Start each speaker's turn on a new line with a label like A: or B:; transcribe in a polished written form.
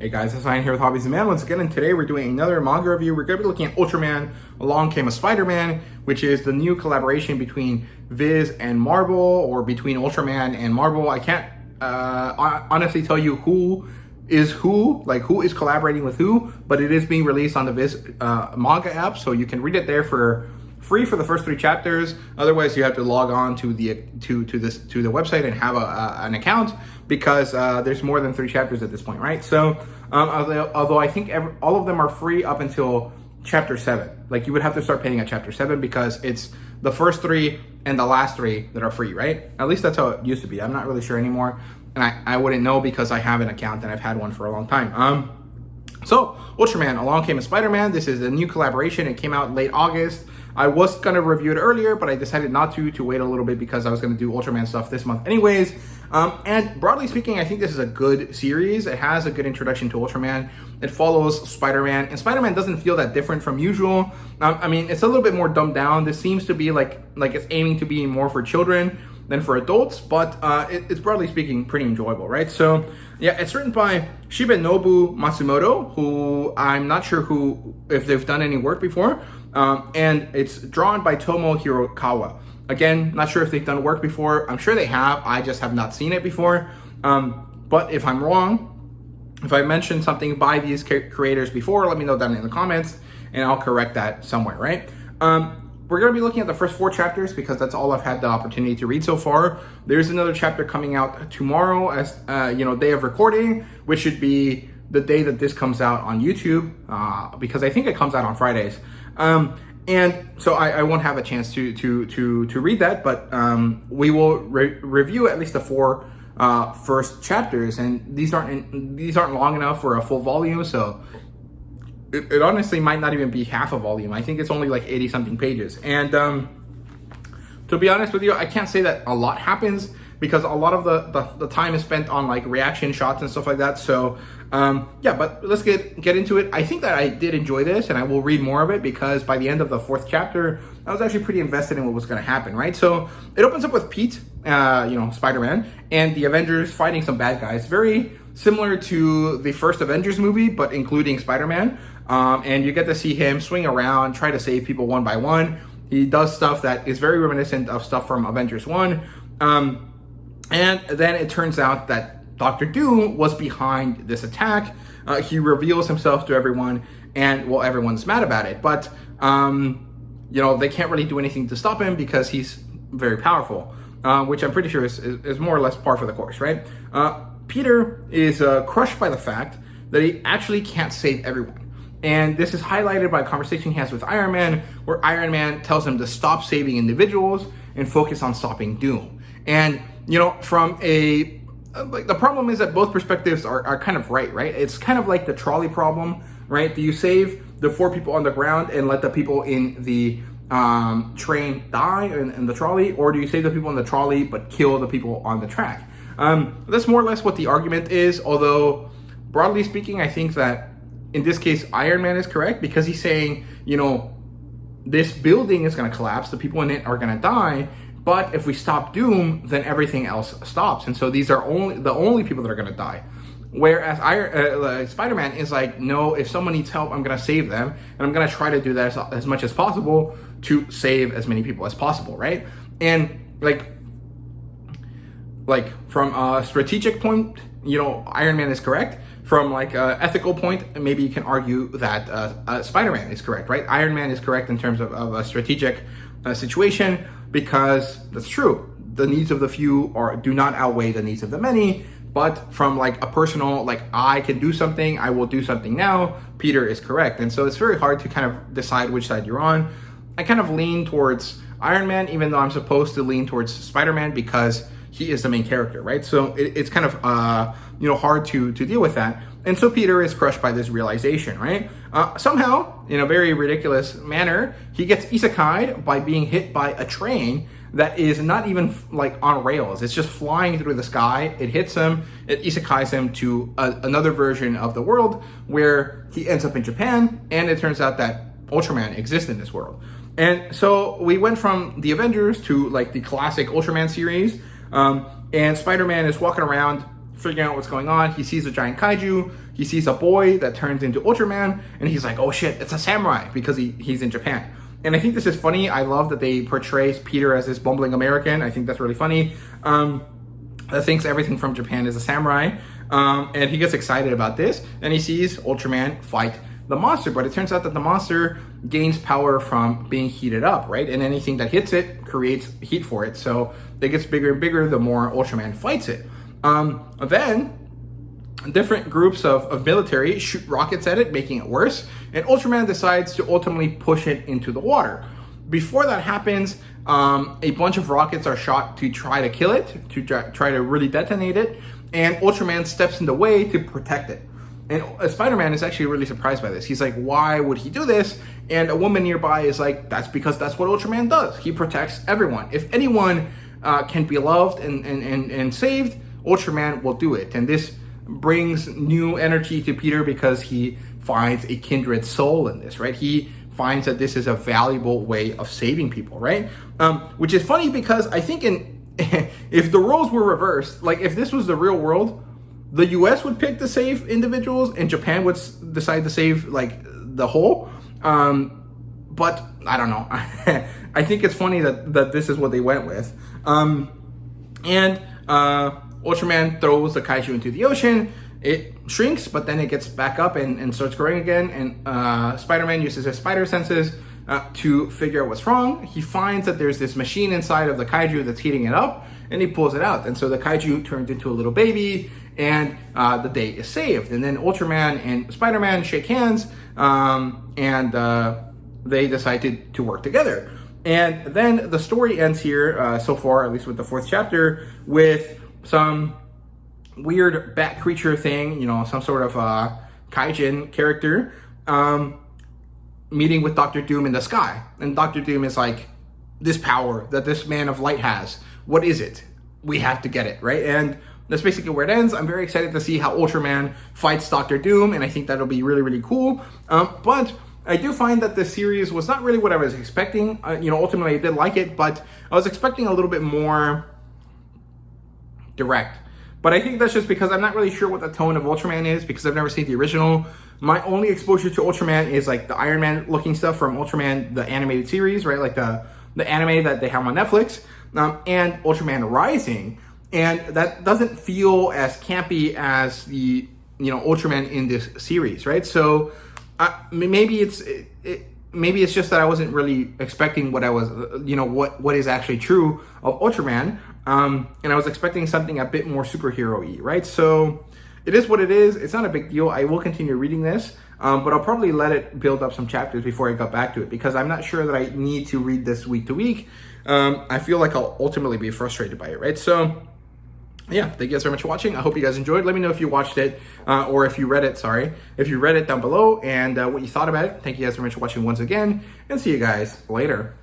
A: Hey guys, it's Ryan here with Hobbies and Man once again, and today we're doing another manga review. We're going to be looking at Ultraman, Along Came a Spider-Man, which is the new collaboration between Viz and Marvel, or between Ultraman and Marvel. I can't honestly tell you who is collaborating with who, but it is being released on the Viz manga app, so you can read it there for free for the first 3 chapters. Otherwise, you have to log on to the website and have an account, because there's more than 3 chapters at this point, right? So although I think all of them are free up until chapter 7, like you would have to start paying at chapter 7 because it's the first 3 and the last 3 that are free, right? At least that's how it used to be. I'm not really sure anymore, and I wouldn't know because I have an account and I've had one for a long time. So Ultraman, Along Came a Spider-Man. This is a new collaboration. It came out late August. I was going to review it earlier, but I decided not to wait a little bit because I was going to do Ultraman stuff this month anyways. And broadly speaking, I think this is a good series. It has a good introduction to Ultraman. It follows Spider-Man, and Spider-Man doesn't feel that different from usual. I mean, it's a little bit more dumbed down. This seems to be like it's aiming to be more for children than for adults, but it's broadly speaking pretty enjoyable, right? So yeah, it's written by Shibenobu Matsumoto, who I'm not sure if they've done any work before, and it's drawn by Tomo Hirokawa. Again, not sure if they've done work before. I'm sure they have. I just have not seen it before. But if I'm wrong, if I mentioned something by these creators before, let me know down in the comments, and I'll correct that somewhere, right? We're going to be looking at the first 4 chapters because that's all I've had the opportunity to read so far. There's another chapter coming out tomorrow as, day of recording, which should be the day that this comes out on YouTube, because I think it comes out on Fridays. And so I won't have a chance to read that, but we will review at least the 4 first chapters, and these aren't long enough for a full volume, so it honestly might not even be half a volume. I think it's only like 80 something pages. And to be honest with you, I can't say that a lot happens because a lot of the time is spent on like reaction shots and stuff like that. So yeah, but let's get into it. I think that I did enjoy this, and I will read more of it because by the end of the 4th chapter, I was actually pretty invested in what was going to happen, right? So it opens up with Pete, Spider-Man, and the Avengers fighting some bad guys. Very similar to the first Avengers movie, but including Spider-Man. And you get to see him swing around, try to save people one by one. He does stuff that is very reminiscent of stuff from Avengers 1. And then it turns out that Dr. Doom was behind this attack. He reveals himself to everyone, and well, everyone's mad about it. But, they can't really do anything to stop him because he's very powerful, which I'm pretty sure is more or less par for the course, right? Peter is crushed by the fact that he actually can't save everyone. And this is highlighted by a conversation he has with Iron Man, where Iron Man tells him to stop saving individuals and focus on stopping Doom. And, from the problem is that both perspectives are kind of right? It's kind of like the trolley problem, right? Do you save the 4 people on the ground and let the people in the train die in the trolley, or do you save the people in the trolley but kill the people on the track? That's more or less what the argument is, although broadly speaking, I think that in this case, Iron Man is correct because he's saying, this building is going to collapse, the people in it are going to die, but if we stop Doom, then everything else stops. And so these are the only people that are going to die. Whereas Spider-Man is like, no, if someone needs help, I'm going to save them, and I'm going to try to do that as much as possible to save as many people as possible, right? And like from a strategic point, Iron Man is correct. From like an ethical point, maybe you can argue that Spider-Man is correct, right? Iron Man is correct in terms of a strategic situation, because that's true. The needs of the few do not outweigh the needs of the many. But from like a personal, like I can do something, I will do something now, Peter is correct. And so it's very hard to kind of decide which side you're on. I kind of lean towards Iron Man, even though I'm supposed to lean towards Spider-Man because he is the main character, right? So it's kind of hard to deal with that. And so Peter is crushed by this realization, right? Somehow, in a very ridiculous manner, he gets isekai'd by being hit by a train that is not even like on rails. It's just flying through the sky. It hits him, it isekais him to another version of the world where he ends up in Japan, and it turns out that Ultraman exists in this world. And so we went from the Avengers to like the classic Ultraman series, and Spider-Man is walking around figuring out what's going on. He sees a giant kaiju. He sees a boy that turns into Ultraman, and he's like, oh shit, it's a samurai, because he's in Japan. And I think this is funny. I love that they portray Peter as this bumbling American. I think that's really funny. That thinks everything from Japan is a samurai. And he gets excited about this, and he sees Ultraman fight the monster. But it turns out that the monster gains power from being heated up, right? And anything that hits it creates heat for it. So it gets bigger and bigger the more Ultraman fights it. Then different groups of military shoot rockets at it, making it worse, and Ultraman decides to ultimately push it into the water. Before that happens, a bunch of rockets are shot to try to kill it, to try to really detonate it, and Ultraman steps in the way to protect it. And Spider-Man is actually really surprised by this. He's like, why would he do this? And a woman nearby is like, that's because that's what Ultraman does. He protects everyone. If anyone can be loved and saved, Ultraman will do it. And this brings new energy to Peter because he finds a kindred soul in this, right? He finds that this is a valuable way of saving people, right? Which is funny because I think if the roles were reversed, like if this was the real world, the US would pick to save individuals and Japan would decide to save like the whole. But I don't know. I think it's funny that this is what they went with. Ultraman throws the kaiju into the ocean. It shrinks, but then it gets back up and starts growing again. And Spider-Man uses his spider senses to figure out what's wrong. He finds that there's this machine inside of the kaiju that's heating it up, and he pulls it out. And so the kaiju turns into a little baby, and the day is saved. And then Ultraman and Spider-Man shake hands, and they decide to work together. And then the story ends here, so far, at least with the 4th chapter, with some weird bat creature thing, some sort of kaijin character, meeting with Dr. Doom in the sky. And Dr. Doom is like, this power that this man of light has, what is it? We have to get it, right? And that's basically where it ends. I'm very excited to see how Ultraman fights Dr. Doom, and I think that'll be really, really cool. But I do find that this series was not really what I was expecting. Ultimately I did like it, but I was expecting a little bit more direct. But I think that's just because I'm not really sure what the tone of Ultraman is, because I've never seen the original. My only exposure to Ultraman is like the Iron Man looking stuff from Ultraman, the animated series, right? Like the anime that they have on Netflix, and Ultraman Rising. And that doesn't feel as campy as the, Ultraman in this series, right? So maybe it's just that I wasn't really expecting what I was, what is actually true of Ultraman. And I was expecting something a bit more superhero-y, right? So it is what it is. It's not a big deal. I will continue reading this, but I'll probably let it build up some chapters before I got back to it, because I'm not sure that I need to read this week to week. I feel like I'll ultimately be frustrated by it, right? So yeah, thank you guys very much for watching. I hope you guys enjoyed. Let me know if you watched it, or if you read it, if you read it down below, and what you thought about it. Thank you guys very much for watching once again, and see you guys later.